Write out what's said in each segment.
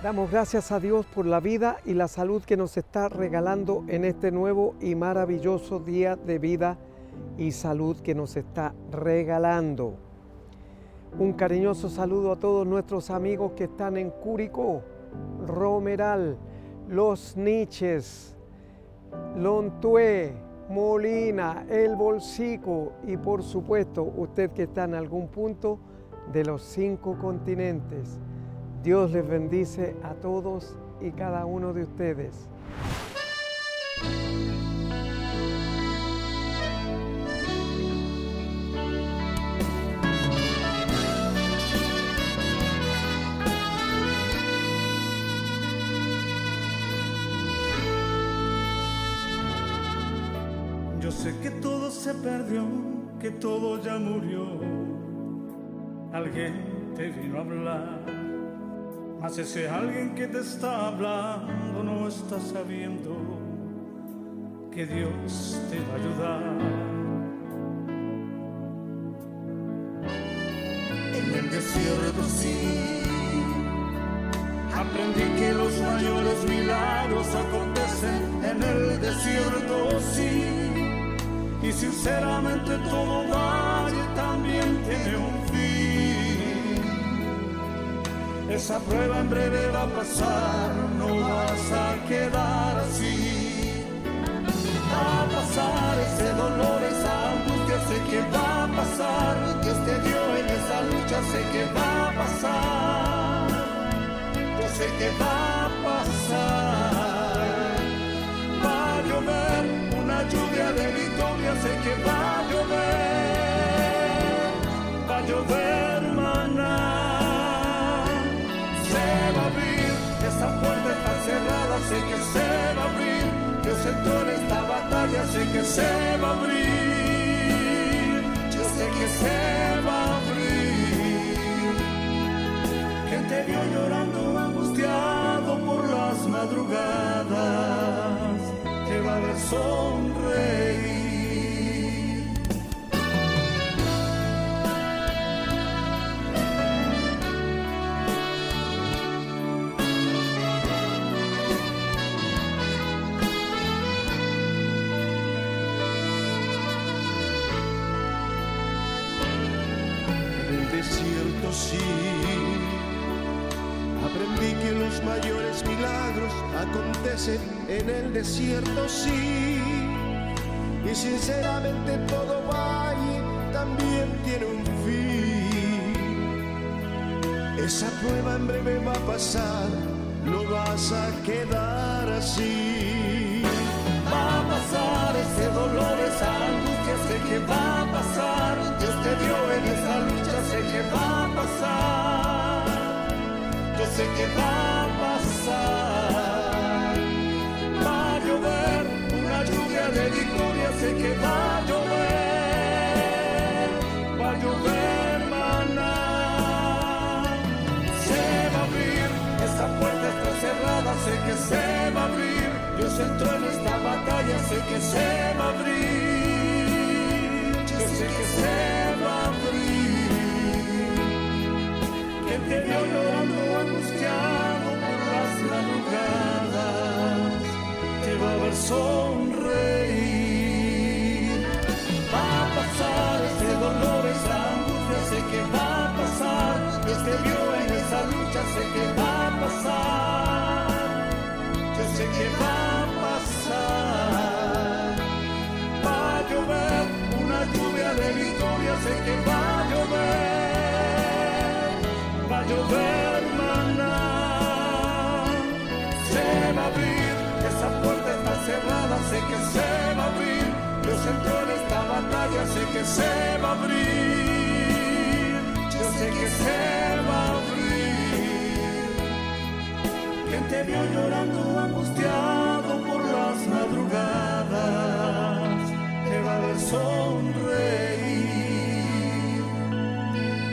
Damos gracias a Dios por la vida y la salud que nos está regalando en este nuevo y maravilloso día de vida y salud que nos está regalando. Un cariñoso saludo a todos nuestros amigos que están en Curicó, Romeral, Los Niches, Lontué, Molina, El Bolsico y por supuesto usted que está en algún punto de los 5 continentes. Dios les bendice a todos y cada uno de ustedes. Yo sé que todo se perdió, que todo ya murió. Alguien te vino a hablar. Mas ese alguien que te está hablando no está sabiendo que Dios te va a ayudar. En el desierto sí, aprendí que los mayores milagros acontecen en el desierto sí. Y sinceramente todo valle también tiene un fin. Esa prueba en breve va a pasar, no vas a quedar así. Va a pasar ese dolor, esa angustia, sé que va a pasar. Dios te dio en esa lucha, sé que va a pasar. Yo sé que va a pasar. Va a llover una lluvia de victoria, sé que va a llover. Va a llover maná. Esa puerta está cerrada, sé que se va a abrir. Dios entró en esta batalla, sé que se va a abrir. Yo sé que se va a abrir. Quien te vio llorando, angustiado por las madrugadas, te va a ver sonreír. Desierto sí, aprendí que los mayores milagros acontecen en el desierto sí, y sinceramente todo valle también tiene un fin. Esa prueba en breve va a pasar, no vas a quedar así. Va a pasar ese dolor, esa angustia, sé que va a pasar. Dios te dio en esa lucha, sé que va a pasar. Yo sé que va a pasar. Va a llover una lluvia de victoria, sé que va a llover. Va a llover maná. Se va a abrir, esa puerta está cerrada, sé que se va a abrir. Dios entró en esta batalla, sé que se va a abrir. Yo sé que se va a abrir. Quien te vio llorando, angustiado por las madrugadas, te va a ver sonreír. Va a pasar ese dolor, esa angustia, sé que va a pasar. Dios te vio en esa lucha, sé que va a pasar. Yo sé que va a pasar. Va a llover una lluvia de victoria, sé que va a llover. Va a llover maná. Se va a abrir, esa puerta está cerrada, sé que se va a abrir. Dios entró en esta batalla, sé que se va a abrir. Yo sé que se va a abrir. Quien te vio llorando, angustiado por las madrugadas, te va a ver sonreír.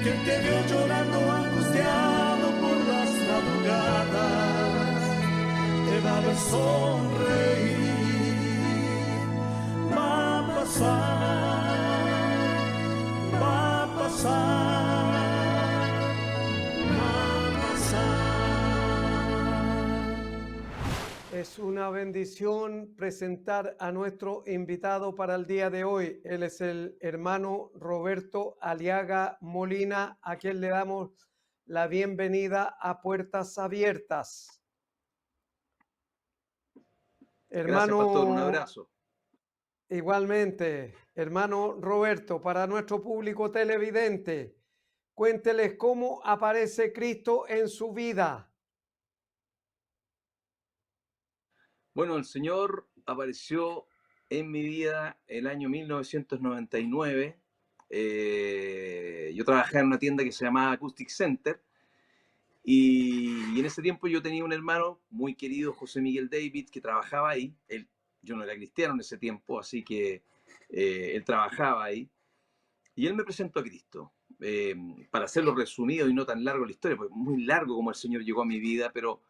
Quien te vio llorando, angustiado por las madrugadas, te va a ver sonreír. Va a pasar, va a pasar, va a pasar. Es una bendición presentar a nuestro invitado para el día de hoy. Él es el hermano Roberto Aliaga Molina, a quien le damos la bienvenida a Puertas Abiertas. Gracias, pastor. Un Hermano, abrazo. igualmente, hermano Roberto, para nuestro público televidente, cuénteles cómo aparece Cristo en su vida. Bueno, el Señor apareció en mi vida el año 1999. Yo trabajaba en una tienda que se llamaba Acoustic Center y en ese tiempo yo tenía un hermano muy querido, José Miguel David, que trabajaba ahí. Yo no era cristiano en ese tiempo, así que él trabajaba ahí. Y él me presentó a Cristo. Para hacerlo resumido y no tan largo la historia, porque muy largo como el Señor llegó a mi vida, pero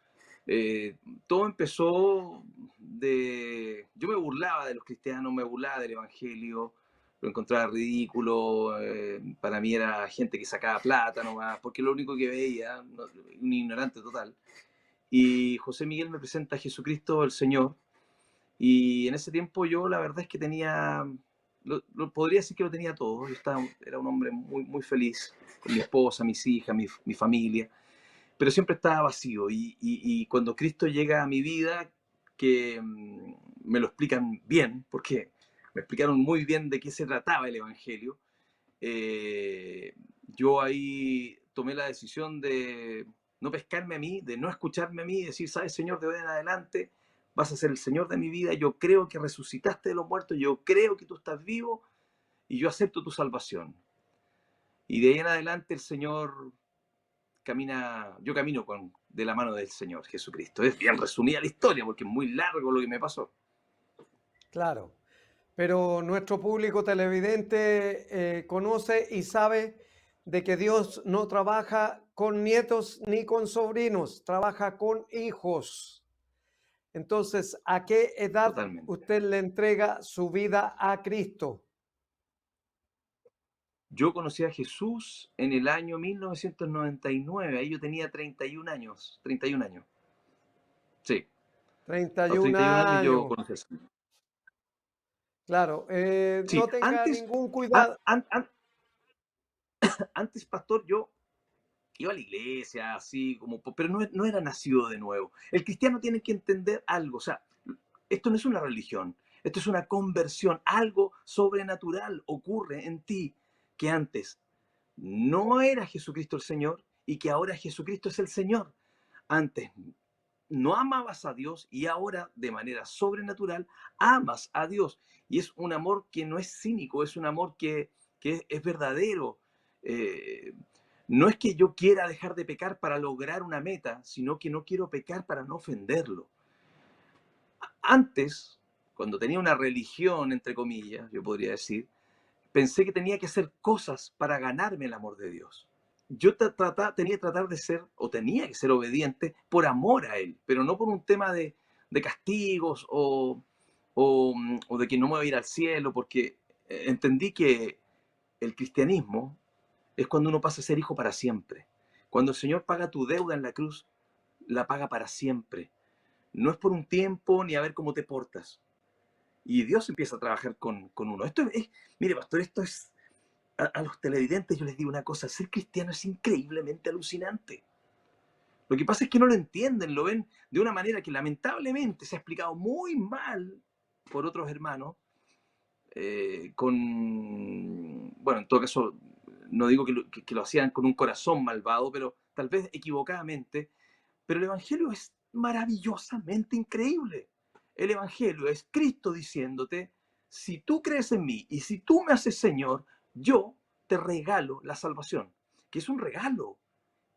todo empezó de... Yo me burlaba de los cristianos, me burlaba del Evangelio, lo encontraba ridículo, para mí era gente que sacaba plata nomás, porque lo único que veía, un ignorante total. Y José Miguel me presenta a Jesucristo, el Señor, y en ese tiempo yo la verdad es que tenía, podría decir que lo tenía todo. Yo era un hombre muy, muy feliz, con mi esposa, mis hijas, mi familia, pero siempre estaba vacío. Y cuando Cristo llega a mi vida, que me lo explican bien, porque me explicaron muy bien de qué se trataba el Evangelio, yo ahí tomé la decisión de no pescarme a mí, de no escucharme a mí, decir, sabes, Señor, de hoy en adelante vas a ser el Señor de mi vida, yo creo que resucitaste de los muertos, yo creo que tú estás vivo y yo acepto tu salvación. Y de ahí en adelante el Señor yo camino de la mano del Señor Jesucristo. Es bien resumida la historia porque es muy largo lo que me pasó. Claro, pero nuestro público televidente conoce y sabe de que Dios no trabaja con nietos ni con sobrinos, trabaja con hijos. Entonces, ¿a qué edad Totalmente. usted le entrega su vida a Cristo? Yo conocí a Jesús en el año 1999, ahí yo tenía 31 años, 31 años. Sí, a los 31 31 años yo años. conocí al Señor. Claro, Sí, no tenga ningún cuidado. antes, pastor, yo iba a la iglesia, así como, pero no era nacido de nuevo. El cristiano tiene que entender algo, o sea, esto no es una religión, esto es una conversión, algo sobrenatural ocurre en ti que antes no era Jesucristo el Señor y que ahora Jesucristo es el Señor. Antes no amabas a Dios y ahora de manera sobrenatural amas a Dios. Y es un amor que no es cínico, es un amor que es verdadero. Eh, no es que yo quiera dejar de pecar para lograr una meta, sino que no quiero pecar para no ofenderlo. Antes, cuando tenía una religión, entre comillas, yo podría decir, pensé que tenía que hacer cosas para ganarme el amor de Dios. Yo tenía que tratar de ser, o tenía que ser obediente por amor a Él, pero no por un tema de castigos o de que no me voy a ir al cielo, porque entendí que el cristianismo es cuando uno pasa a ser hijo para siempre. Cuando el Señor paga tu deuda en la cruz, la paga para siempre. No es por un tiempo ni a ver cómo te portas. Y Dios empieza a trabajar con uno. Mire, pastor, esto es, a los televidentes yo les digo una cosa, ser cristiano es increíblemente alucinante. Lo que pasa es que no lo entienden, lo ven de una manera que lamentablemente se ha explicado muy mal por otros hermanos, bueno, en todo caso, no digo que lo hacían con un corazón malvado, pero tal vez equivocadamente, pero el Evangelio es maravillosamente increíble. El Evangelio es Cristo diciéndote, si tú crees en mí y si tú me haces Señor, yo te regalo la salvación, que es un regalo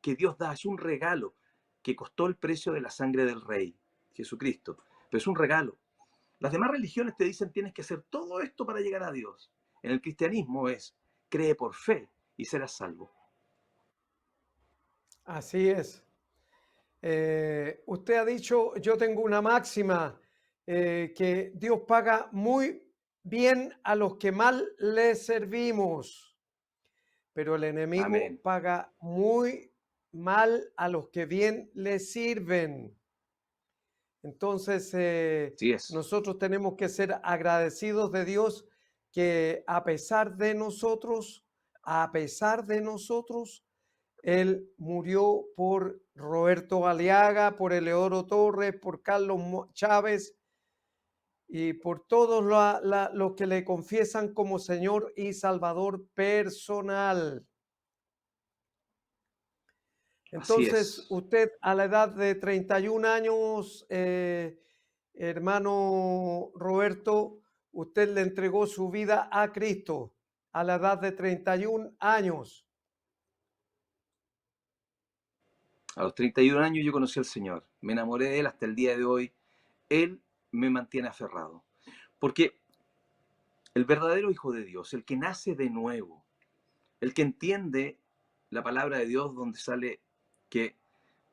que Dios da, es un regalo que costó el precio de la sangre del Rey, Jesucristo, pero es un regalo. Las demás religiones te dicen tienes que hacer todo esto para llegar a Dios. En el cristianismo es cree por fe y serás salvo. Así es. Usted ha dicho, yo tengo una máxima, que Dios paga muy bien a los que mal le servimos, pero el enemigo Amén. paga muy mal a los que bien le sirven. Entonces, Así es. nosotros tenemos que ser agradecidos de Dios que a pesar de nosotros, Él murió por Roberto Aliaga, por Eleodoro Torres, por Carlos Chávez y por todos los que le confiesan como Señor y Salvador personal. Así Entonces, es. usted a la edad de 31 años, hermano Roberto, usted le entregó su vida a Cristo a la edad de 31 años. A los 31 años yo conocí al Señor. Me enamoré de Él hasta el día de hoy. Él me mantiene aferrado. Porque el verdadero Hijo de Dios, el que nace de nuevo, el que entiende la palabra de Dios donde sale que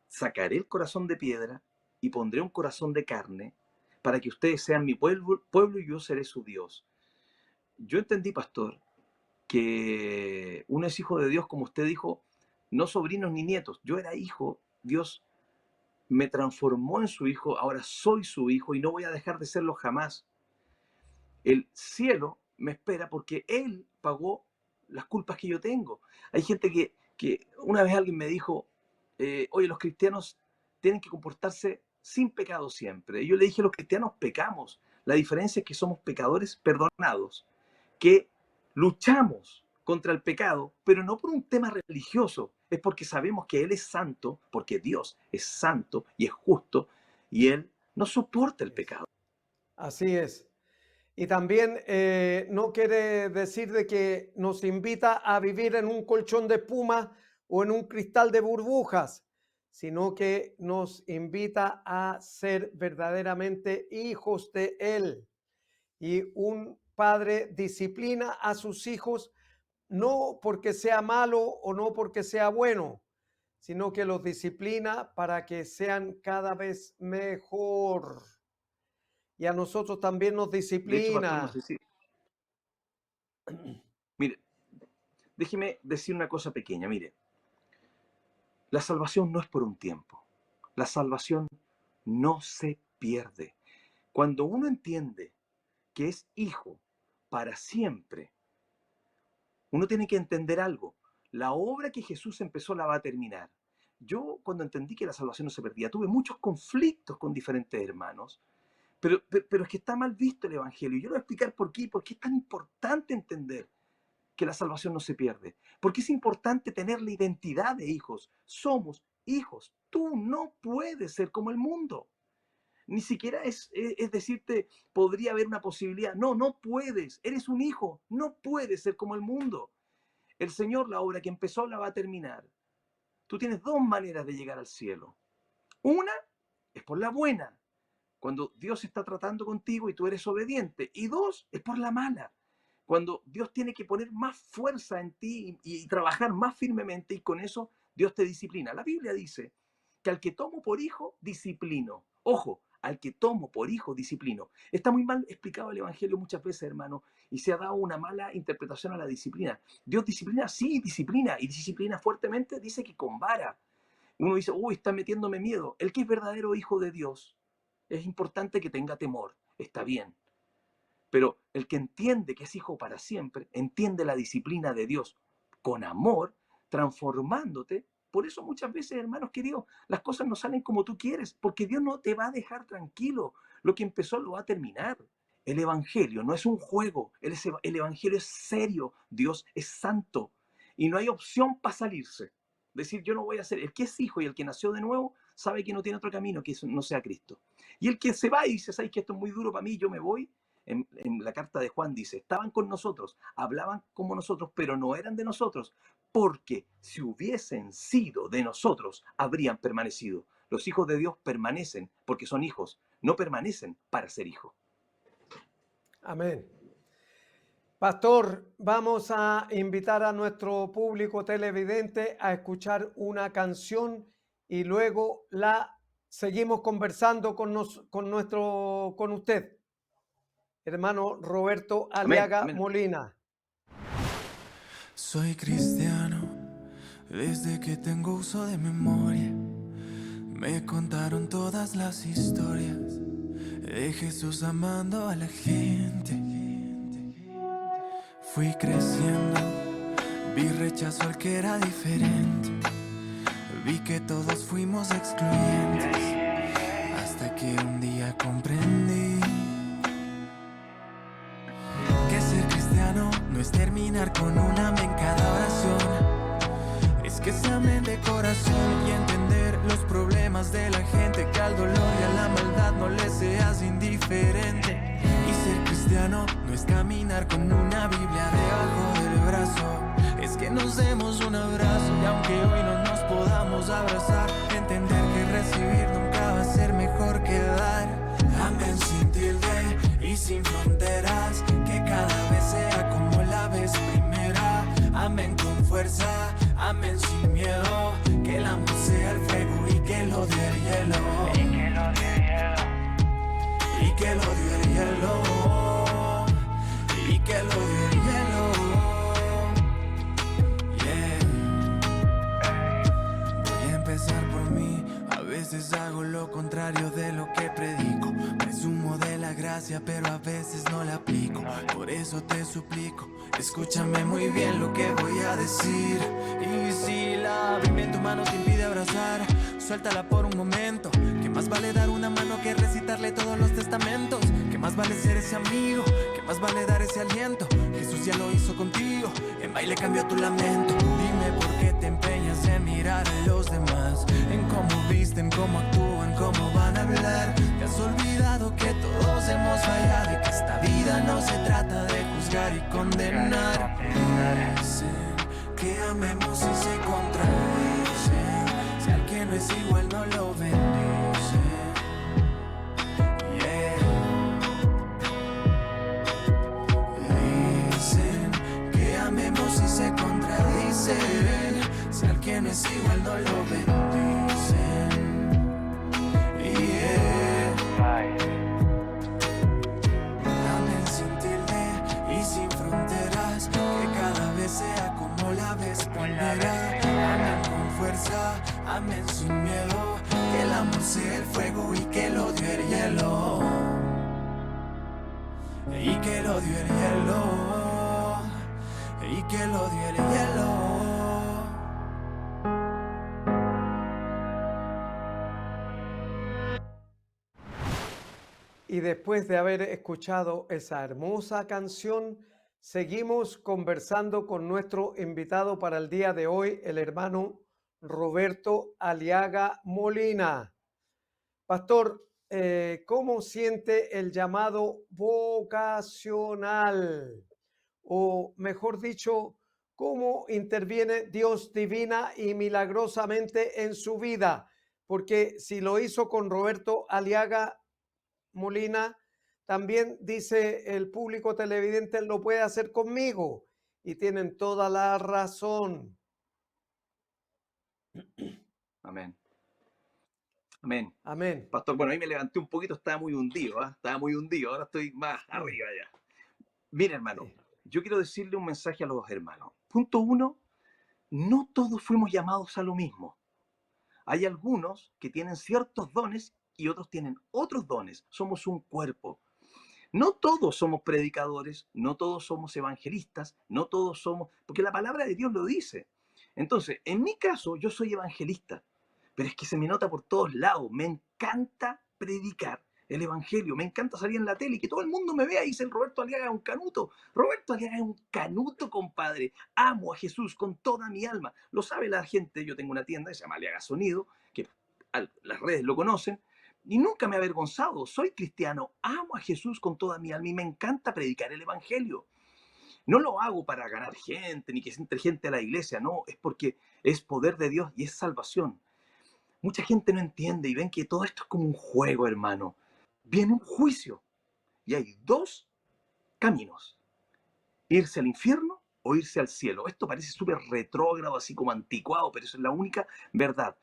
sacaré el corazón de piedra y pondré un corazón de carne para que ustedes sean mi pueblo y yo seré su Dios. Yo entendí, pastor, que uno es hijo de Dios, como usted dijo, no sobrinos ni nietos. Yo era hijo, Dios me transformó en su hijo, ahora soy su hijo y no voy a dejar de serlo jamás. El cielo me espera porque Él pagó las culpas que yo tengo. Hay gente que una vez alguien me dijo, oye, los cristianos tienen que comportarse sin pecado siempre. Y yo le dije, los cristianos pecamos. La diferencia es que somos pecadores perdonados, que luchamos contra el pecado, pero no por un tema religioso, es porque sabemos que Él es santo, porque Dios es santo y es justo, y Él no soporta el pecado. Así es. Y también no quiere decir de que nos invita a vivir en un colchón de espuma o en un cristal de burbujas, sino que nos invita a ser verdaderamente hijos de Él. Y un padre disciplina a sus hijos no porque sea malo o no porque sea bueno, sino que los disciplina para que sean cada vez mejor. Y a nosotros también nos De hecho, pastor, no disciplina. sé si... Mire, déjeme decir una cosa pequeña, mire. La salvación no es por un tiempo. La salvación no se pierde. Cuando uno entiende que es hijo para siempre, uno tiene que entender algo. La obra que Jesús empezó la va a terminar. Yo, cuando entendí que la salvación no se perdía, tuve muchos conflictos con diferentes hermanos, pero es que está mal visto el Evangelio. Y yo le voy a explicar por qué, porque es tan importante entender que la salvación no se pierde. Porque es importante tener la identidad de hijos. Somos hijos. Tú no puedes ser como el mundo. Ni siquiera es decirte, podría haber una posibilidad. No, no puedes. Eres un hijo. No puedes ser como el mundo. El Señor, la obra que empezó, la va a terminar. Tú tienes dos maneras de llegar al cielo. Una es por la buena, cuando Dios está tratando contigo y tú eres obediente. Y dos, es por la mala, cuando Dios tiene que poner más fuerza en ti y trabajar más firmemente, y con eso Dios te disciplina. La Biblia dice que al que tomo por hijo, disciplino. Ojo, al que tomo por hijo, disciplino. Está muy mal explicado el Evangelio muchas veces, hermano, y se ha dado una mala interpretación a la disciplina. Dios disciplina, sí, disciplina, y disciplina fuertemente, dice que con vara. Uno dice, uy, está metiéndome miedo. El que es verdadero hijo de Dios, es importante que tenga temor, está bien. Pero el que entiende que es hijo para siempre, entiende la disciplina de Dios con amor, transformándote. Por eso muchas veces, hermanos queridos, las cosas no salen como tú quieres, porque Dios no te va a dejar tranquilo. Lo que empezó lo va a terminar. El Evangelio no es un juego, el Evangelio es serio, Dios es santo y no hay opción para salirse. Decir, yo no voy a ser, el que es hijo y el que nació de nuevo, sabe que no tiene otro camino que no sea Cristo. Y el que se va y dice, ¿sabes que esto es muy duro para mí? Yo me voy. En la carta de Juan dice, estaban con nosotros, hablaban como nosotros, pero no eran de nosotros, porque si hubiesen sido de nosotros, habrían permanecido. Los hijos de Dios permanecen porque son hijos, no permanecen para ser hijos. Amén. Pastor, vamos a invitar a nuestro público televidente a escuchar una canción y luego la seguimos conversando con usted, hermano Roberto Amén, Aliaga amén. Molina. Soy cristiano desde que tengo uso de memoria. Me contaron todas las historias de Jesús amando a la gente. Fui creciendo, vi rechazo al que era diferente. Vi que todos fuimos excluyentes, hasta que un día comprendí que ser cristiano no es terminar con un amén en cada oración. Es que se amen de corazón y entender los problemas de la gente, que al dolor y a la maldad no le seas indiferente. Y ser cristiano no es caminar con una Biblia debajo del brazo, es que nos demos un abrazo y aunque hoy no nos podamos abrazar, entender que recibir nunca va a ser mejor que dar. Amén sin tilde y sin fronteras, que cada vez sea como la vez primera. Amén con fuerza, amén sin miedo, que el amor sea el fuego y que el odio el hielo. Y que el odio el hielo. Y que el odio el hielo. Voy a empezar por mí. A veces hago lo contrario de lo que predico. Presumo de la gracia, pero a veces no la aplico. Por eso te suplico, escúchame muy bien lo que voy a decir. Y si la Biblia en tu mano te impide abrazar, suéltala por un momento. Que más vale dar una mano que recitarle todos los testamentos. Que más vale ser ese amigo, que más vale dar ese aliento. Jesús ya lo hizo contigo, en baile cambió tu lamento. Dime por qué te empeñas en mirar a los demás, en cómo visten, cómo actúan, cómo van a hablar. Te has olvidado que todos hemos fallado y que esta vida no se trata de juzgar y condenar. Dicen que amemos y se contradicen, si al que no es igual no lo bendice. Dicen que amemos y se contradicen, si al que no es igual no lo bendicen. Amén sin tilde y sin fronteras, que cada vez sea como la vez primera. Amén con fuerza, amén sin miedo, que el amor sea el fuego y que el odio el hielo. Y que el odio el hielo. Y que el odio el hielo. Y después de haber escuchado esa hermosa canción, seguimos conversando con nuestro invitado para el día de hoy, el hermano Roberto Aliaga Molina. Pastor, ¿cómo siente el llamado vocacional? O mejor dicho, ¿cómo interviene Dios divina y milagrosamente en su vida? Porque si lo hizo con Roberto Aliaga Molina, también dice el público televidente, lo puede hacer conmigo. Y tienen toda la razón. Amén. Amén. Amén. Pastor, bueno, ahí me levanté un poquito, estaba muy hundido, ¿eh? Estaba muy hundido, ahora estoy más arriba ya. Mire, hermano, yo quiero decirle un mensaje a los hermanos. Punto 1, no todos fuimos llamados a lo mismo. Hay algunos que tienen ciertos dones y otros tienen otros dones. Somos un cuerpo. No todos somos predicadores, no todos somos evangelistas, no todos somos... Porque la palabra de Dios lo dice. Entonces, en mi caso, yo soy evangelista, pero es que se me nota por todos lados. Me encanta predicar el evangelio, me encanta salir en la tele y que todo el mundo me vea y dicen, Roberto Aliaga es un canuto. Roberto Aliaga es un canuto, compadre. Amo a Jesús con toda mi alma. Lo sabe la gente, yo tengo una tienda que se llama Aliaga Sonido, que las redes lo conocen. Y nunca me he avergonzado, soy cristiano, amo a Jesús con toda mi alma y me encanta predicar el evangelio. No lo hago para ganar gente, ni que entre gente a la iglesia, no, es porque es poder de Dios y es salvación. Mucha gente no entiende y ven que todo esto es como un juego, hermano. Viene un juicio y hay dos caminos, irse al infierno o irse al cielo. Esto parece súper retrógrado, así como anticuado, pero eso es la única verdad.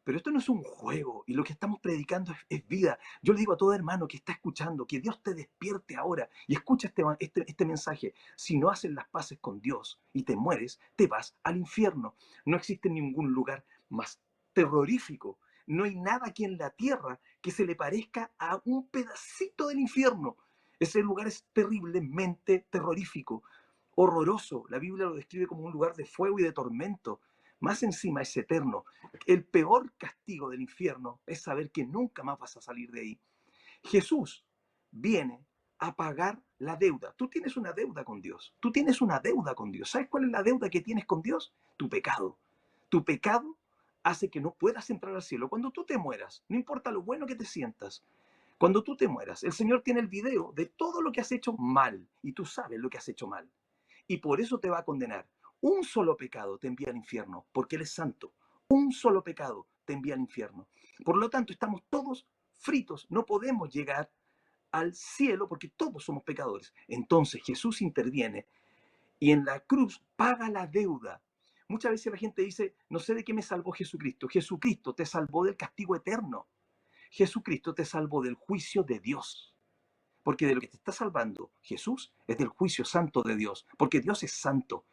Pero esto no es un juego y lo que estamos predicando es vida. Yo le digo a todo hermano que está escuchando, que Dios te despierte ahora y escucha este mensaje. Si no haces las paces con Dios y te mueres, te vas al infierno. No existe ningún lugar más terrorífico No hay nada aquí en la tierra que se le parezca a un pedacito del infierno. Ese lugar es terriblemente terrorífico, horroroso. La Biblia lo describe como un lugar de fuego y de tormento. Más encima es eterno. El peor castigo del infierno es saber que nunca más vas a salir de ahí. Jesús viene a pagar la deuda. Tú tienes una deuda con Dios. Tú tienes una deuda con Dios. ¿Sabes cuál es la deuda que tienes con Dios? Tu pecado. Tu pecado hace que no puedas entrar al cielo. Cuando tú te mueras, no importa lo bueno que te sientas, cuando tú te mueras, el Señor tiene el video de todo lo que has hecho mal y tú sabes lo que has hecho mal. Y por eso te va a condenar. Un solo pecado te envía al infierno, porque Él es santo. Un solo pecado te envía al infierno. Por lo tanto, estamos todos fritos. No podemos llegar al cielo porque todos somos pecadores. Entonces Jesús interviene y en la cruz paga la deuda. Muchas veces la gente dice, no sé de qué me salvó Jesucristo. Jesucristo te salvó del castigo eterno. Jesucristo te salvó del juicio de Dios. Porque de lo que te está salvando Jesús es del juicio santo de Dios. Porque Dios es santo.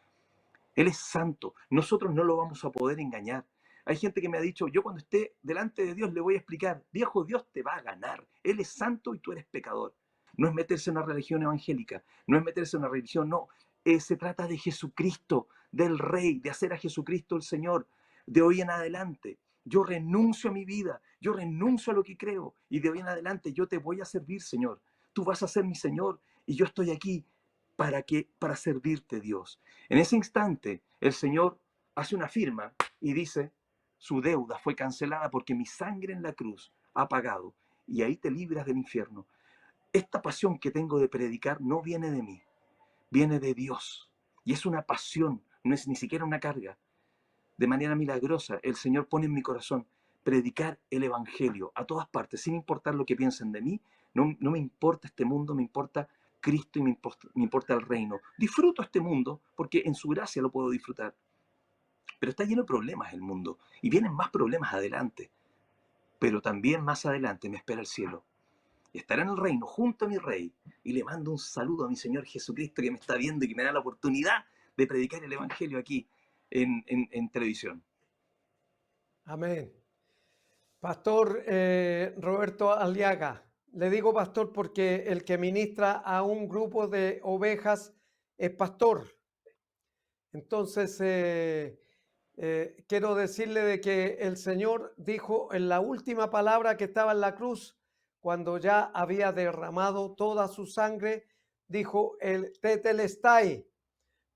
Él es santo. Nosotros no lo vamos a poder engañar. Hay gente que me ha dicho, yo cuando esté delante de Dios le voy a explicar, viejo, Dios te va a ganar. Él es santo y tú eres pecador. No es meterse en una religión evangélica, no es meterse en una religión, no. Se trata de Jesucristo, del Rey, de hacer a Jesucristo el Señor. De hoy en adelante, yo renuncio a mi vida, yo renuncio a lo que creo y de hoy en adelante yo te voy a servir, Señor. Tú vas a ser mi Señor y yo estoy aquí para servirte, Dios. En ese instante, el Señor hace una firma y dice, su deuda fue cancelada porque mi sangre en la cruz ha pagado y ahí te libras del infierno. Esta pasión que tengo de predicar no viene de mí, viene de Dios. Y es una pasión, no es ni siquiera una carga. De manera milagrosa, el Señor pone en mi corazón predicar el Evangelio a todas partes, sin importar lo que piensen de mí. No me importa este mundo, me importa Cristo y me importa el reino. Disfruto este mundo porque en su gracia lo puedo disfrutar. Pero está lleno de problemas el mundo y vienen más problemas adelante. Pero también más adelante me espera el cielo. Y estaré en el reino junto a mi Rey y le mando un saludo a mi Señor Jesucristo que me está viendo y que me da la oportunidad de predicar el Evangelio aquí en televisión. Amén. Pastor Roberto Aliaga, le digo pastor porque el que ministra a un grupo de ovejas es pastor. Entonces, quiero decirle de que el Señor dijo en la última palabra que estaba en la cruz, cuando ya había derramado toda su sangre, dijo el tetelestai,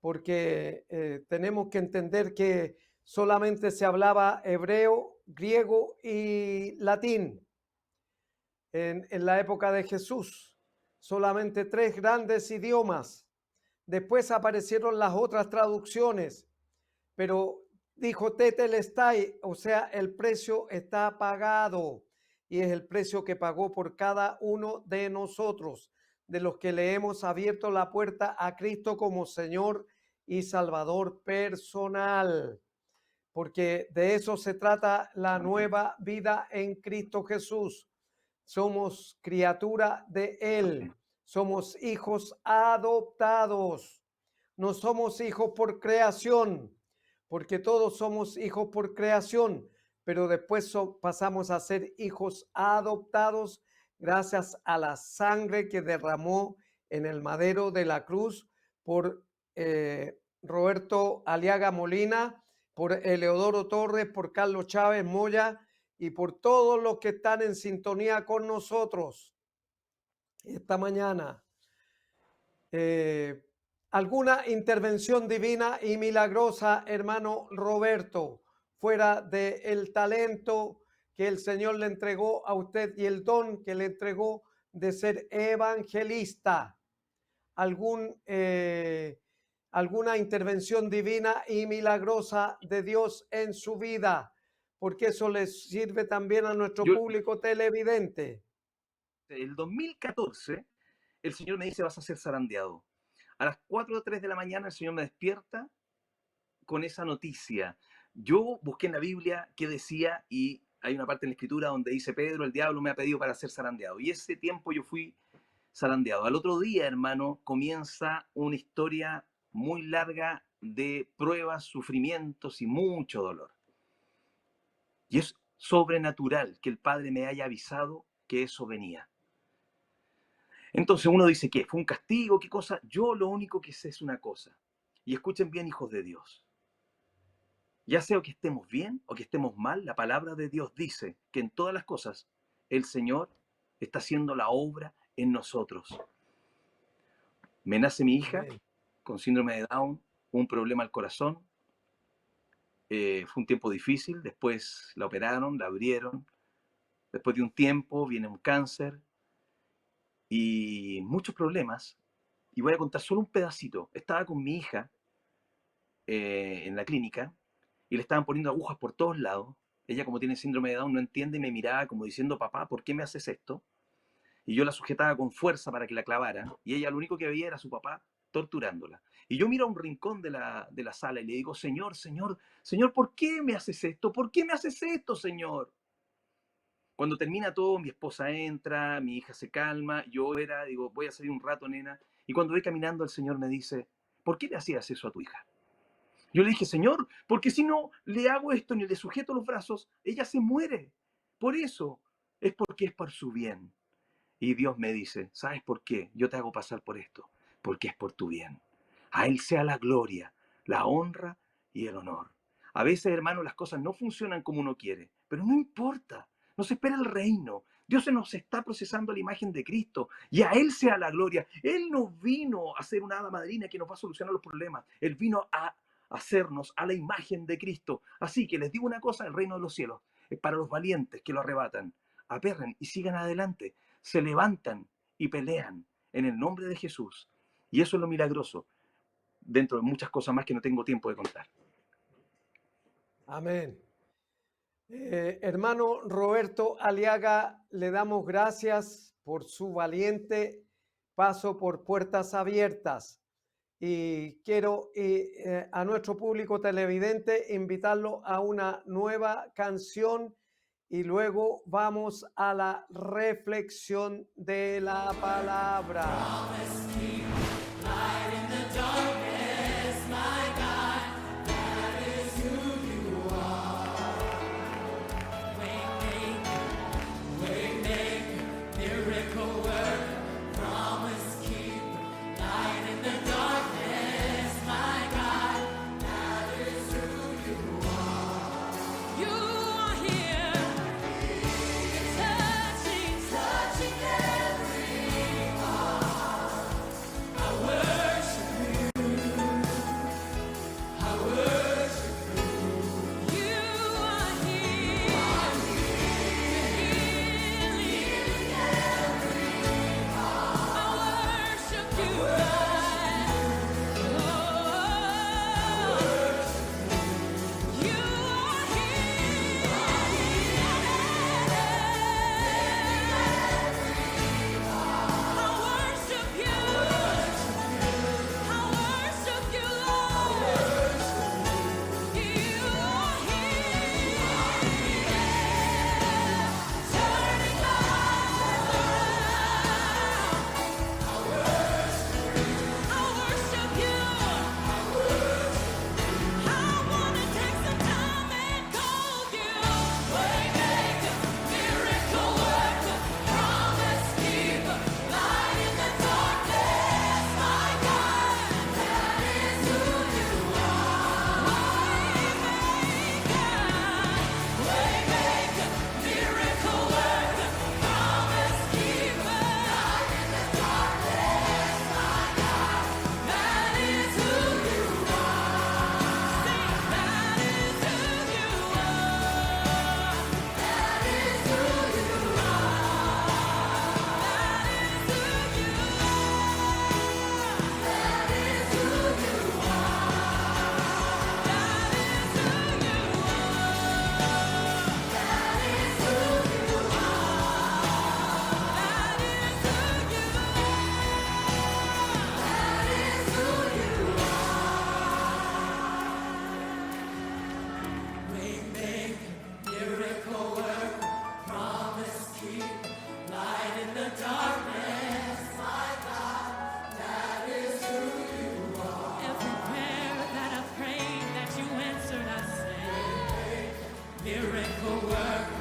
porque tenemos que entender que solamente se hablaba hebreo, griego y latín en la época de Jesús. Solamente 3 grandes idiomas. Después aparecieron las otras traducciones, pero dijo tetelestai, o sea, el precio está pagado y es el precio que pagó por cada uno de nosotros, de los que le hemos abierto la puerta a Cristo como Señor y Salvador personal, porque de eso se trata la nueva vida en Cristo Jesús. Somos criatura de Él, somos hijos adoptados, no somos hijos por creación, porque todos somos hijos por creación, pero después pasamos a ser hijos adoptados gracias a la sangre que derramó en el madero de la cruz por Roberto Aliaga Molina, por Eleodoro Torres, por Carlos Chávez Moya y por todos los que están en sintonía con nosotros esta mañana. ¿Alguna intervención divina y milagrosa, hermano Roberto, fuera del talento que el Señor le entregó a usted y el don que le entregó de ser evangelista? ¿Alguna intervención divina y milagrosa de Dios en su vida? Porque eso les sirve también a nuestro público televidente. El 2014, el Señor me dice, vas a ser zarandeado. A las 4 o 3 de la mañana el Señor me despierta con esa noticia. Yo busqué en la Biblia qué decía y hay una parte en la Escritura donde dice, Pedro, el diablo me ha pedido para ser zarandeado. Y ese tiempo yo fui zarandeado. Al otro día, hermano, comienza una historia muy larga de pruebas, sufrimientos y mucho dolor. Y es sobrenatural que el Padre me haya avisado que eso venía. Entonces uno dice, ¿qué? ¿Fue un castigo? ¿Qué cosa? Yo lo único que sé es una cosa. Y escuchen bien, hijos de Dios. Ya sea que estemos bien o que estemos mal, la palabra de Dios dice que en todas las cosas el Señor está haciendo la obra en nosotros. Me nace mi hija con síndrome de Down, un problema al corazón. Fue un tiempo difícil, después la operaron, la abrieron. Después de un tiempo viene un cáncer y muchos problemas. Y voy a contar solo un pedacito. Estaba con mi hija en la clínica y le estaban poniendo agujas por todos lados. Ella, como tiene síndrome de Down, no entiende y me miraba como diciendo, papá, ¿por qué me haces esto? Y yo la sujetaba con fuerza para que la clavara y ella lo único que veía era a su papá torturándola. Y yo miro a un rincón de la sala y le digo, Señor, Señor, Señor, ¿por qué me haces esto? ¿Por qué me haces esto, Señor? Cuando termina todo, mi esposa entra, mi hija se calma, yo digo, voy a salir un rato, nena. Y cuando voy caminando, el Señor me dice, ¿por qué le hacías eso a tu hija? Yo le dije, Señor, porque si no le hago esto ni le sujeto los brazos, ella se muere. Por eso, es porque es por su bien. Y Dios me dice, ¿sabes por qué? Yo te hago pasar por esto, porque es por tu bien. A Él sea la gloria, la honra y el honor. A veces, hermano, las cosas no funcionan como uno quiere, pero no importa. Nos espera el reino. Dios se nos está procesando la imagen de Cristo y a Él sea la gloria. Él no vino a ser una hada madrina que nos va a solucionar los problemas. Él vino a hacernos a la imagen de Cristo. Así que les digo una cosa, el reino de los cielos es para los valientes que lo arrebatan. Aperren y sigan adelante. Se levantan y pelean en el nombre de Jesús. Y eso es lo milagroso, dentro de muchas cosas más que no tengo tiempo de contar. Amén. Hermano Roberto Aliaga, le damos gracias por su valiente paso por puertas abiertas. Y quiero a nuestro público televidente invitarlo a una nueva canción y luego vamos a la reflexión de la palabra. Miracle work.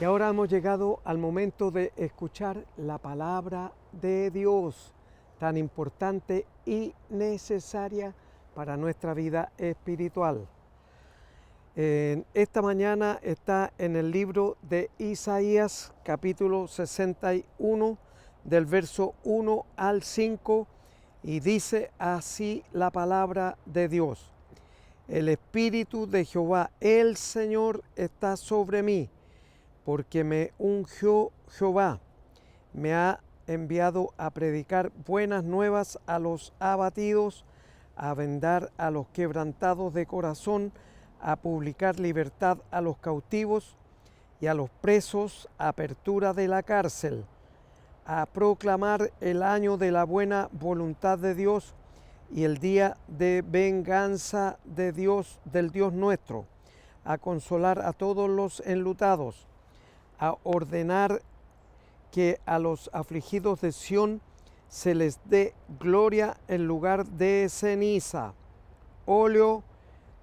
Y ahora hemos llegado al momento de escuchar la palabra de Dios, tan importante y necesaria para nuestra vida espiritual. Esta mañana está en el libro de Isaías, capítulo 61, del verso 1 al 5, y dice así la palabra de Dios. El Espíritu de Jehová, el Señor, está sobre mí, porque me ungió Jehová, me ha enviado a predicar buenas nuevas a los abatidos, a vendar a los quebrantados de corazón, a publicar libertad a los cautivos y a los presos, apertura de la cárcel, a proclamar el año de la buena voluntad de Dios y el día de venganza de Dios, del Dios nuestro, a consolar a todos los enlutados, a ordenar que a los afligidos de Sión se les dé gloria en lugar de ceniza, óleo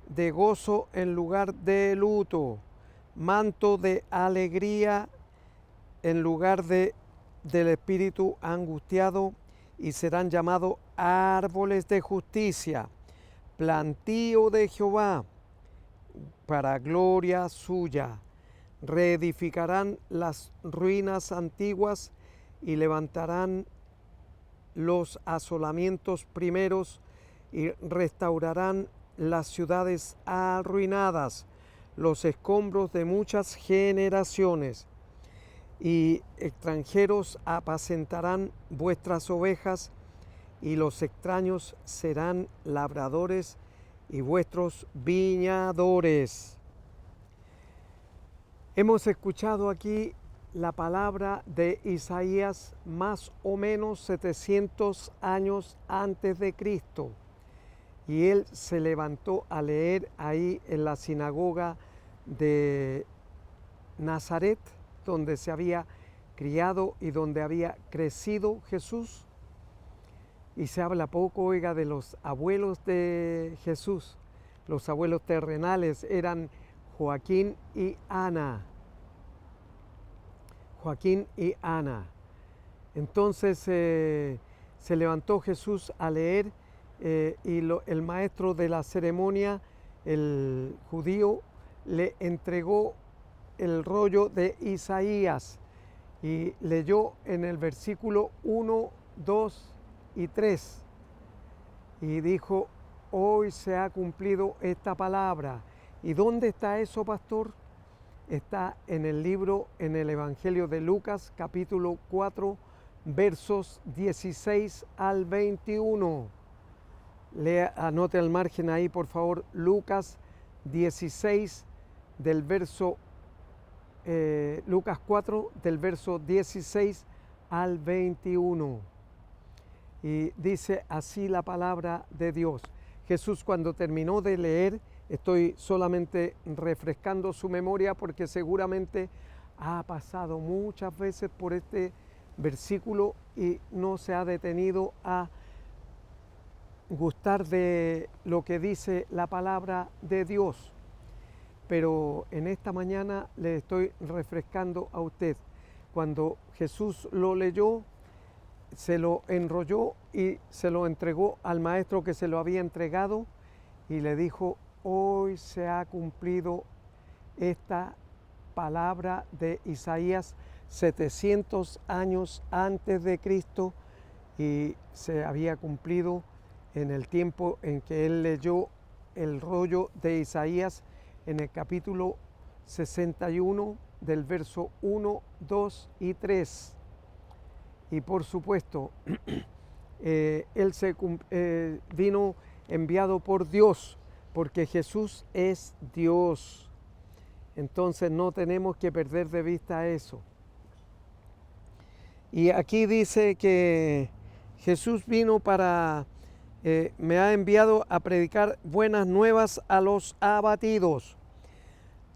de gozo en lugar de luto, manto de alegría en lugar del espíritu angustiado, y serán llamados árboles de justicia, plantío de Jehová, para gloria suya. Reedificarán las ruinas antiguas y levantarán los asolamientos primeros y restaurarán las ciudades arruinadas, los escombros de muchas generaciones. Y extranjeros apacentarán vuestras ovejas, y los extraños serán labradores y vuestros viñadores. Hemos escuchado aquí la palabra de Isaías más o menos 700 años antes de Cristo. Y él se levantó a leer ahí en la sinagoga de Nazaret, donde se había criado y donde había crecido Jesús. Y se habla poco, oiga, de los abuelos de Jesús. Los abuelos terrenales eran Joaquín y Ana. Joaquín y Ana. Entonces se levantó Jesús a leer y el maestro de la ceremonia, el judío, le entregó el rollo de Isaías y leyó en el versículo 1, 2 y 3 y dijo: hoy se ha cumplido esta palabra. ¿Y dónde está eso, pastor? Está en el libro, en el Evangelio de Lucas, capítulo 4, versos 16 al 21. Anote al margen ahí, por favor, Lucas 16, del verso, Lucas 4, del verso 16 al 21. Y dice así la palabra de Dios. Jesús, cuando terminó de leer, estoy solamente refrescando su memoria porque seguramente ha pasado muchas veces por este versículo y no se ha detenido a gustar de lo que dice la palabra de Dios. Pero en esta mañana le estoy refrescando a usted. Cuando Jesús lo leyó, se lo enrolló y se lo entregó al maestro que se lo había entregado y le dijo: hoy se ha cumplido esta palabra de Isaías 700 años antes de Cristo, y se había cumplido en el tiempo en que él leyó el rollo de Isaías en el capítulo 61 del verso 1, 2 y 3. Y por supuesto, él vino enviado por Dios, porque Jesús es Dios. Entonces no tenemos que perder de vista eso. Y aquí dice que Jesús vino me ha enviado a predicar buenas nuevas a los abatidos.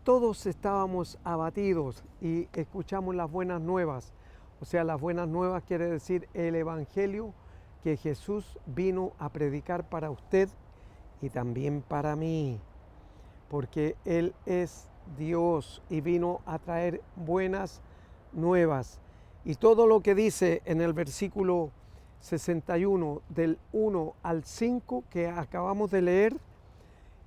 Todos estábamos abatidos y escuchamos las buenas nuevas. O sea, las buenas nuevas quiere decir el evangelio que Jesús vino a predicar para usted y también para mí, porque Él es Dios y vino a traer buenas nuevas. Y todo lo que dice en el versículo 61 del 1 al 5 que acabamos de leer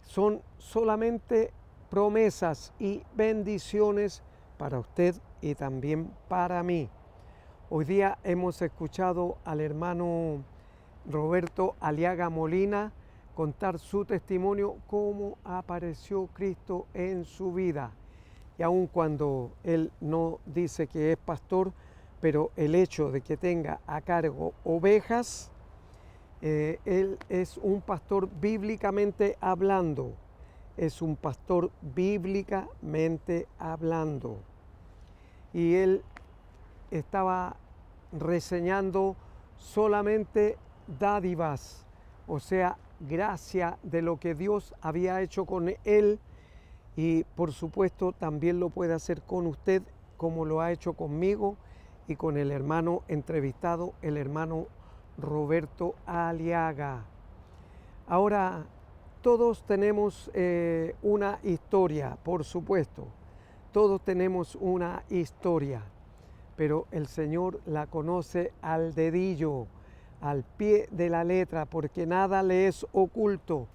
son solamente promesas y bendiciones para usted y también para mí. Hoy día hemos escuchado al hermano Roberto Aliaga Molina contar su testimonio, cómo apareció Cristo en su vida. Y aun cuando él no dice que es pastor, pero el hecho de que tenga a cargo ovejas, él es un pastor bíblicamente hablando. Es un pastor bíblicamente hablando. Y él estaba reseñando solamente dádivas, o sea, gracia de lo que Dios había hecho con él, y por supuesto también lo puede hacer con usted, como lo ha hecho conmigo y con el hermano entrevistado, el hermano Roberto Aliaga. Ahora, todos tenemos una historia, por supuesto, todos tenemos una historia, pero el Señor la conoce al dedillo, al pie de la letra, porque nada le es oculto.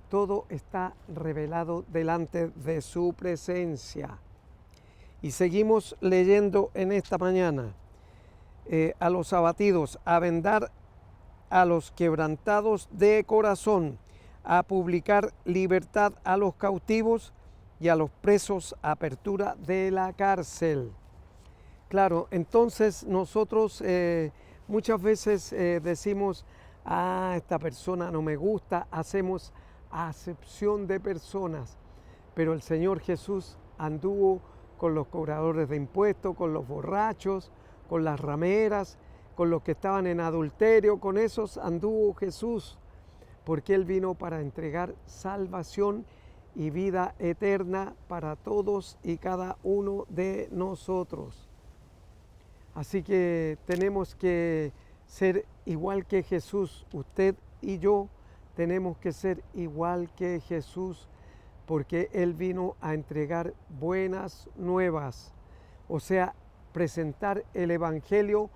Todo está revelado delante de su presencia. Y seguimos leyendo en esta mañana. A los abatidos, a vendar a los quebrantados de corazón, a publicar libertad a los cautivos y a los presos apertura de la cárcel. Claro, entonces nosotros muchas veces decimos, esta persona no me gusta, hacemos acepción de personas, pero el Señor Jesús anduvo con los cobradores de impuestos, con los borrachos, con las rameras, con los que estaban en adulterio, con esos anduvo Jesús, porque Él vino para entregar salvación y vida eterna para todos y cada uno de nosotros. Así que tenemos que ser igual que Jesús, usted y yo tenemos que ser igual que Jesús, porque Él vino a entregar buenas nuevas, o sea, presentar el Evangelio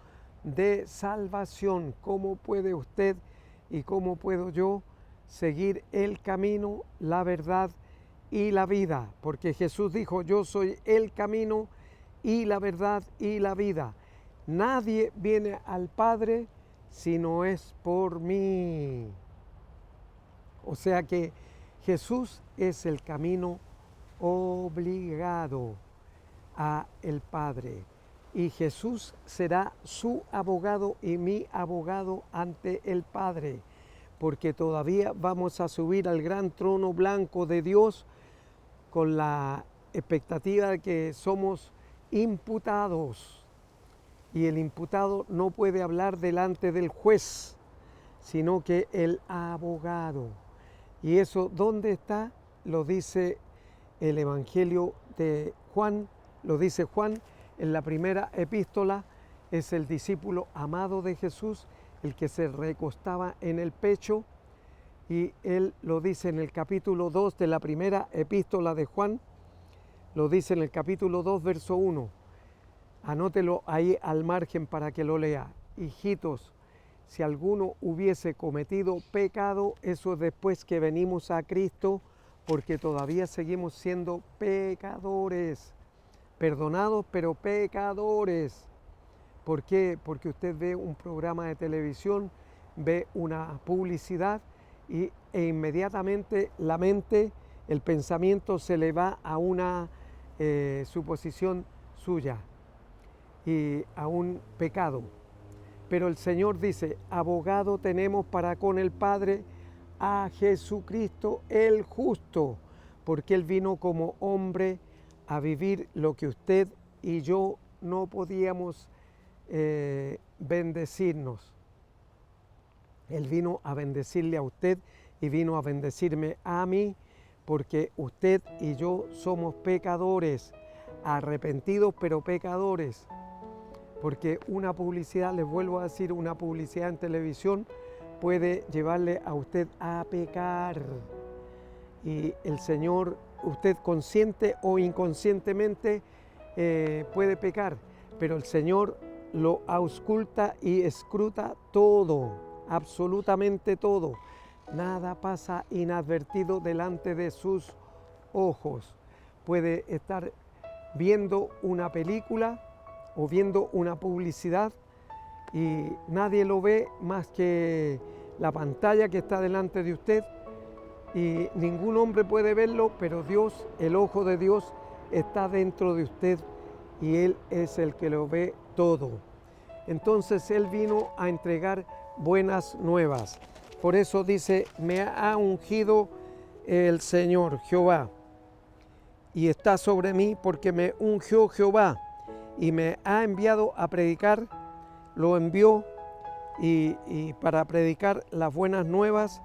de salvación. ¿Cómo puede usted y cómo puedo yo seguir el camino, la verdad y la vida? Porque Jesús dijo, yo soy el camino y la verdad y la vida. Nadie viene al Padre si no es por mí. O sea que Jesús es el camino obligado a el Padre. Y Jesús será su abogado y mi abogado ante el Padre, porque todavía vamos a subir al gran trono blanco de Dios con la expectativa de que somos imputados. Y el imputado no puede hablar delante del juez, sino que el abogado. ¿Y eso dónde está? Lo dice el Evangelio de Juan, lo dice Juan en la primera epístola. Es el discípulo amado de Jesús, el que se recostaba en el pecho, y él lo dice en el capítulo 2 de la primera epístola de Juan, lo dice en el capítulo 2, verso 1. Anótelo ahí al margen para que lo lea. Hijitos, si alguno hubiese cometido pecado, eso es después que venimos a Cristo, porque todavía seguimos siendo pecadores, perdonados pero pecadores. ¿Por qué? Porque usted ve un programa de televisión, ve una publicidad e inmediatamente la mente, el pensamiento se le va a una suposición suya y a un pecado. Pero el Señor dice, abogado tenemos para con el Padre a Jesucristo el justo, porque Él vino como hombre a vivir lo que usted y yo no podíamos bendecirnos. Él vino a bendecirle a usted y vino a bendecirme a mí, porque usted y yo somos pecadores, arrepentidos pero pecadores. Porque una publicidad, les vuelvo a decir, una publicidad en televisión puede llevarle a usted a pecar. Y el Señor usted consciente o inconscientemente puede pecar, pero el Señor lo ausculta y escruta todo, absolutamente todo. Nada pasa inadvertido delante de sus ojos. Puede estar viendo una película o viendo una publicidad y nadie lo ve más que la pantalla que está delante de usted, y ningún hombre puede verlo, pero Dios, el ojo de Dios está dentro de usted y Él es el que lo ve todo. Entonces Él vino a entregar buenas nuevas. Por eso dice, me ha ungido el Señor Jehová y está sobre mí, porque me ungió Jehová y me ha enviado a predicar, lo envió y para predicar las buenas nuevas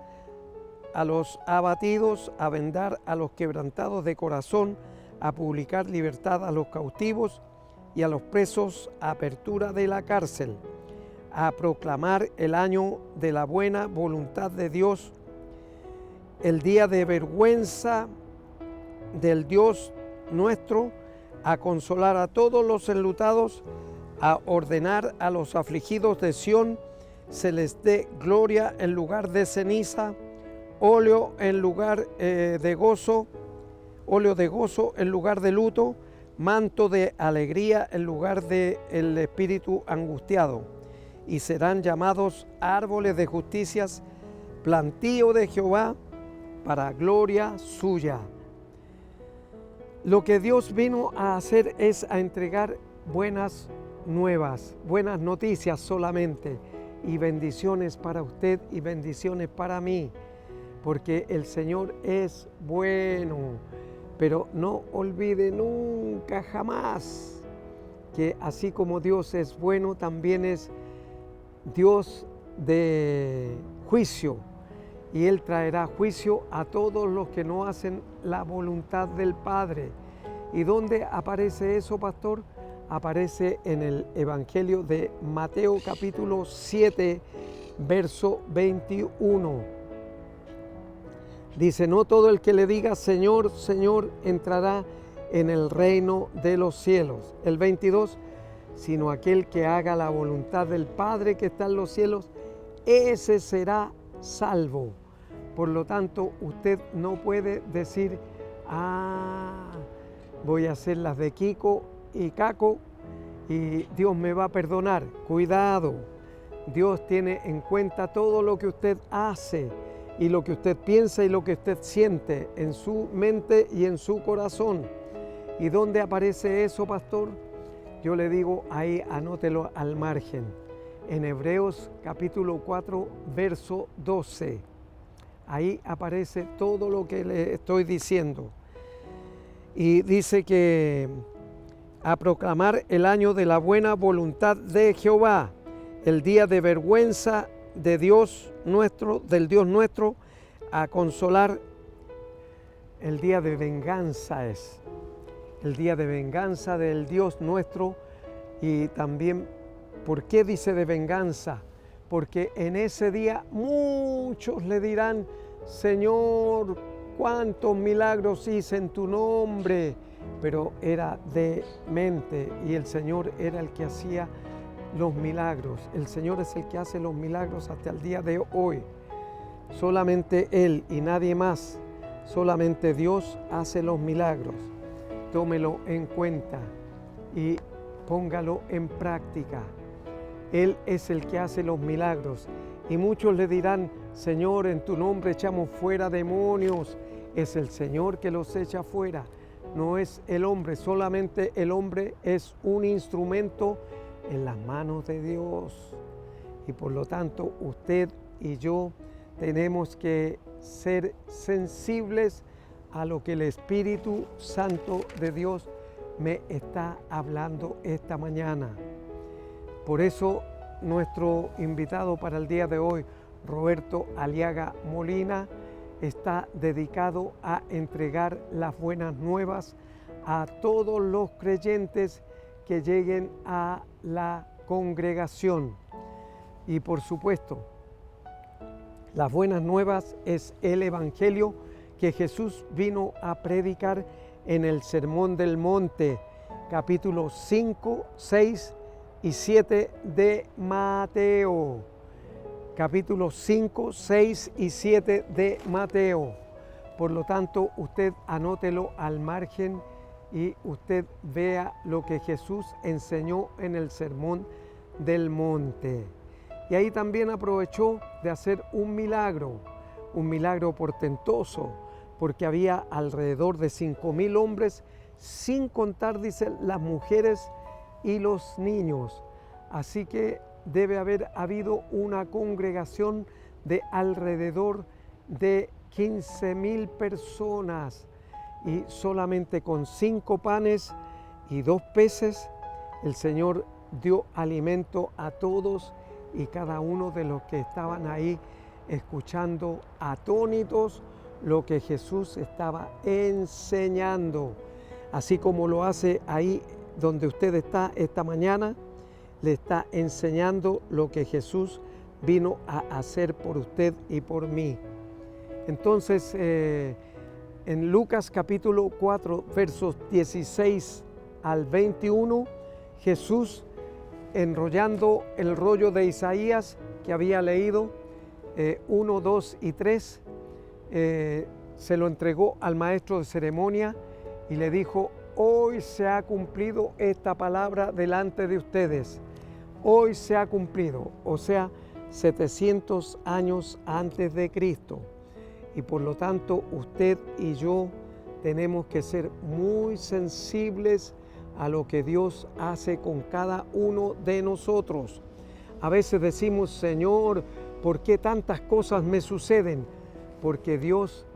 a los abatidos, a vendar a los quebrantados de corazón, a publicar libertad a los cautivos y a los presos, apertura de la cárcel, a proclamar el año de la buena voluntad de Dios, el día de vergüenza del Dios nuestro, a consolar a todos los enlutados, a ordenar a los afligidos de Sión, se les dé gloria en lugar de ceniza, óleo en lugar de gozo, óleo de gozo en lugar de luto, manto de alegría en lugar de el espíritu angustiado, y serán llamados árboles de justicias, plantío de Jehová para gloria suya. Lo que Dios vino a hacer es a entregar buenas nuevas, buenas noticias solamente, y bendiciones para usted y bendiciones para mí, porque el Señor es bueno. Pero no olvide nunca, jamás, que así como Dios es bueno, también es Dios de juicio. Y Él traerá juicio a todos los que no hacen la voluntad del Padre. ¿Y dónde aparece eso, pastor? Aparece en el Evangelio de Mateo capítulo 7, verso 21. Dice, no todo el que le diga Señor, Señor, entrará en el reino de los cielos. El 22, sino aquel que haga la voluntad del Padre que está en los cielos, ese será salvo. Por lo tanto, usted no puede decir, voy a hacer las de Kiko y Caco y Dios me va a perdonar. Cuidado, Dios tiene en cuenta todo lo que usted hace y lo que usted piensa y lo que usted siente en su mente y en su corazón. ¿Y dónde aparece eso, pastor? Yo le digo, ahí anótelo al margen. En Hebreos capítulo 4, verso 12. Ahí aparece todo lo que le estoy diciendo. Y dice que a proclamar el año de la buena voluntad de Jehová, el día de vergüenza de Dios nuestro, del Dios nuestro, a consolar. El día de venganza es el día de venganza del Dios nuestro. Y también, ¿por qué dice de venganza? Porque en ese día muchos le dirán, Señor, cuántos milagros hice en tu nombre, pero era de mente y el Señor era el que hacía los milagros. El Señor es el que hace los milagros hasta el día de hoy. Solamente Él y nadie más. Solamente Dios hace los milagros. Tómelo en cuenta y póngalo en práctica. Él es el que hace los milagros. Y muchos le dirán, Señor, en tu nombre echamos fuera demonios. Es el Señor que los echa fuera. No es el hombre. Solamente el hombre es un instrumento en las manos de Dios. Y por lo tanto, usted y yo tenemos que ser sensibles a lo que el Espíritu Santo de Dios me está hablando esta mañana. Por eso, nuestro invitado para el día de hoy, Roberto Aliaga Molina, está dedicado a entregar las buenas nuevas a todos los creyentes que lleguen a la congregación. Y por supuesto, las buenas nuevas es el Evangelio que Jesús vino a predicar en el Sermón del Monte, capítulos 5, 6 y 7 de Mateo. Capítulos 5, 6 y 7 de Mateo. Por lo tanto, usted anótelo al margen y usted vea lo que Jesús enseñó en el Sermón del Monte. Y ahí también aprovechó de hacer un milagro portentoso, porque había alrededor de 5,000 hombres, sin contar, dice, las mujeres y los niños. Así que debe haber habido una congregación de alrededor de 15,000 personas, y solamente con 5 panes y 2 peces el Señor dio alimento a todos y cada uno de los que estaban ahí escuchando atónitos lo que Jesús estaba enseñando. Así como lo hace ahí donde usted está esta mañana, le está enseñando lo que Jesús vino a hacer por usted y por mí. Entonces, en Lucas capítulo 4, versos 16 al 21, Jesús, enrollando el rollo de Isaías que había leído, 1, 2 y 3, se lo entregó al maestro de ceremonia y le dijo: hoy se ha cumplido esta palabra delante de ustedes. Hoy se ha cumplido, o sea, 700 años antes de Cristo. Y por lo tanto, usted y yo tenemos que ser muy sensibles a lo que Dios hace con cada uno de nosotros. A veces decimos: Señor, ¿por qué tantas cosas me suceden? Porque Dios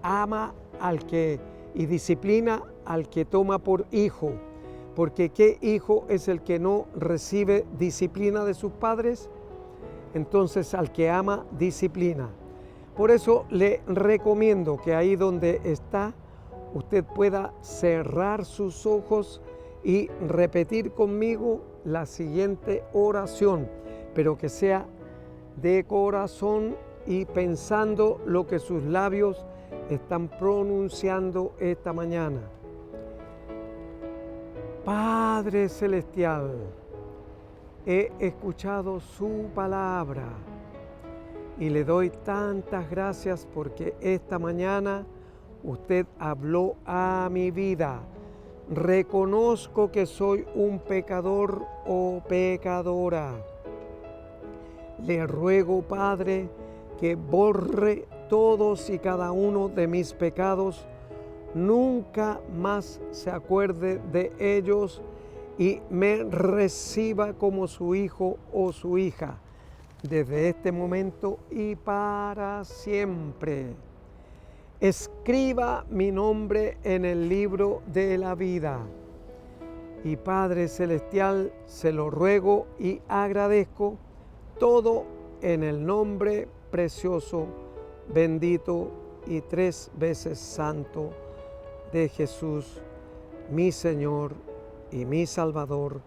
ama y disciplina al que toma por hijo. Porque ¿qué hijo es el que no recibe disciplina de sus padres? Entonces, al que ama, disciplina. Por eso le recomiendo que ahí donde está, usted pueda cerrar sus ojos y repetir conmigo la siguiente oración, pero que sea de corazón y pensando lo que sus labios están pronunciando esta mañana. Padre Celestial, he escuchado su palabra y le doy tantas gracias porque esta mañana usted habló a mi vida. Reconozco que soy un pecador o pecadora. Le ruego, Padre, que borre todos y cada uno de mis pecados, nunca más se acuerde de ellos y me reciba como su hijo o su hija, desde este momento y para siempre. Escriba mi nombre en el libro de la vida. Y Padre Celestial, se lo ruego y agradezco todo en el nombre precioso, bendito y 3 veces santo de Jesús, mi Señor y mi Salvador.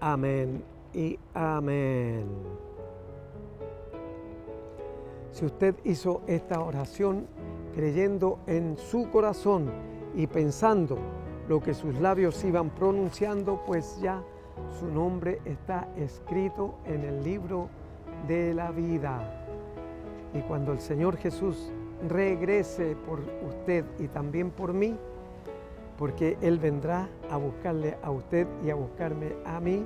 Amén y amén. Si usted hizo esta oración creyendo en su corazón y pensando lo que sus labios iban pronunciando, pues ya su nombre está escrito en el libro de la vida. Y cuando el Señor Jesús regrese por usted y también por mí, porque Él vendrá a buscarle a usted y a buscarme a mí,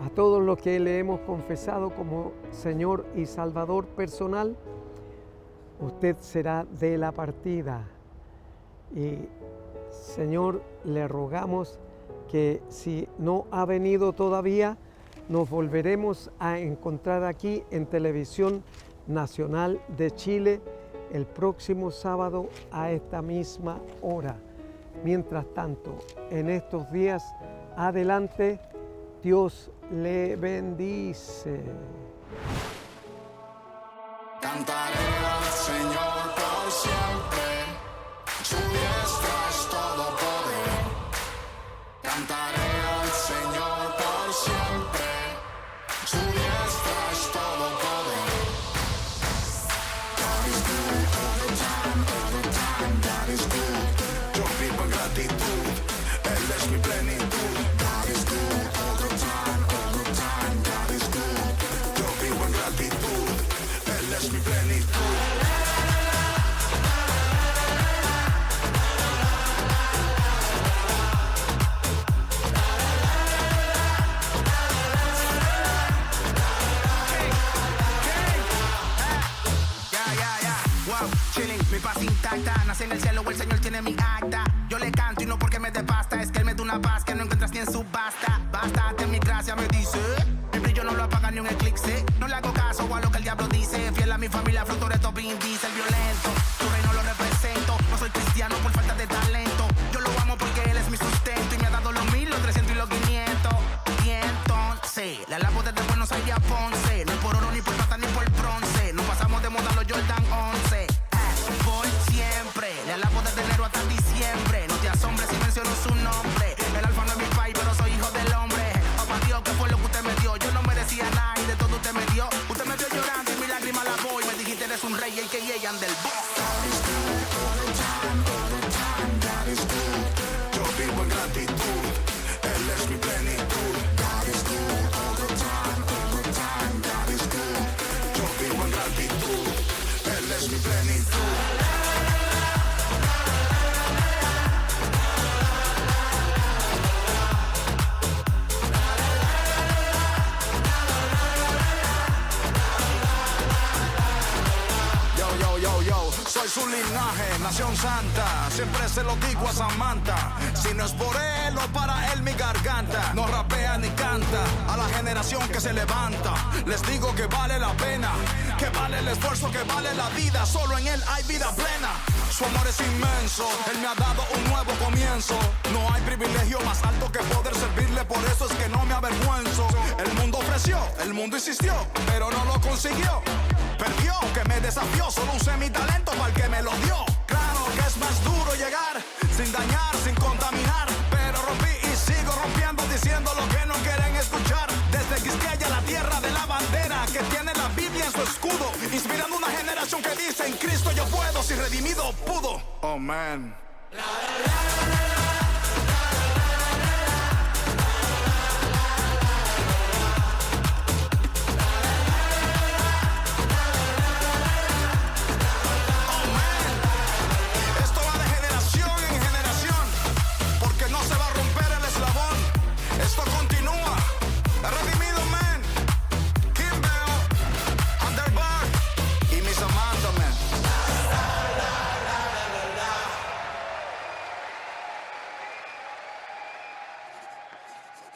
a todos los que le hemos confesado como Señor y Salvador personal, usted será de la partida. Y Señor, le rogamos que si no ha venido todavía, nos volveremos a encontrar aquí en Televisión Nacional de Chile el próximo sábado a esta misma hora. Mientras tanto, en estos días adelante, Dios le bendice. Cantaré al Señor por siempre, su diestra es todo poder. Cantaré al Señor por siempre, su diestra es todo poder. God is good all the time. porque me dé pasta. Es que él me da una paz que no encuentras ni en subasta. Bástate mi gracia, me dice. El brillo no lo apaga ni un eclipse. No le hago caso a lo que el diablo dice. Fiel a mi familia, fruto de top dice el violento. Tu reino lo represento. No soy cristiano por falta de talento. Yo lo amo porque él es mi sustento. Y me ha dado los 1000, los 300 y los 500. Y entonces, le alabo desde Buenos Aires a Ponce. No es por oro, ni por plata, ni por bronce. No pasamos de moda los Jordan 11. Por siempre, le alabo desde enero hasta diciembre. No te asombres si menciono su nombre. El alfa no es mi país, pero soy hijo del hombre. Papá Dios, ¿qué fue lo que usted me dio? Yo no merecía nada y de todo usted me dio. Usted me vio llorando y mi lágrima la voy. Me dijiste eres un rey y que llegan del boss. Yo vivo en gratitud, Él es mi plenitud. God is good all the time, God is good. Yo vivo en gratitud, Él es mi plenitud. Yo, soy su linaje, nación santa. Siempre se lo digo a Samantha. Si no es por él o para él mi garganta. No rapea ni canta. A la generación que se levanta les digo que vale la pena, que vale el esfuerzo, que vale la vida. Solo en él hay vida plena. Su amor es inmenso, él me ha dado un nuevo comienzo. No hay privilegio más alto que poder servirle. Por eso es que no me avergüenzo. El mundo ofreció, el mundo insistió, pero no lo consiguió. Perdió, que me desafió, solo usé mi talento para el que me lo dio. Claro que es más duro llegar, sin dañar, sin contaminar. Pero rompí y sigo rompiendo, diciendo lo que no quieren escuchar. Desde Quisqueya, la tierra de la bandera, que tiene la Biblia en su escudo. Inspirando una generación que dice, en Cristo yo puedo, si redimido pudo. Oh man.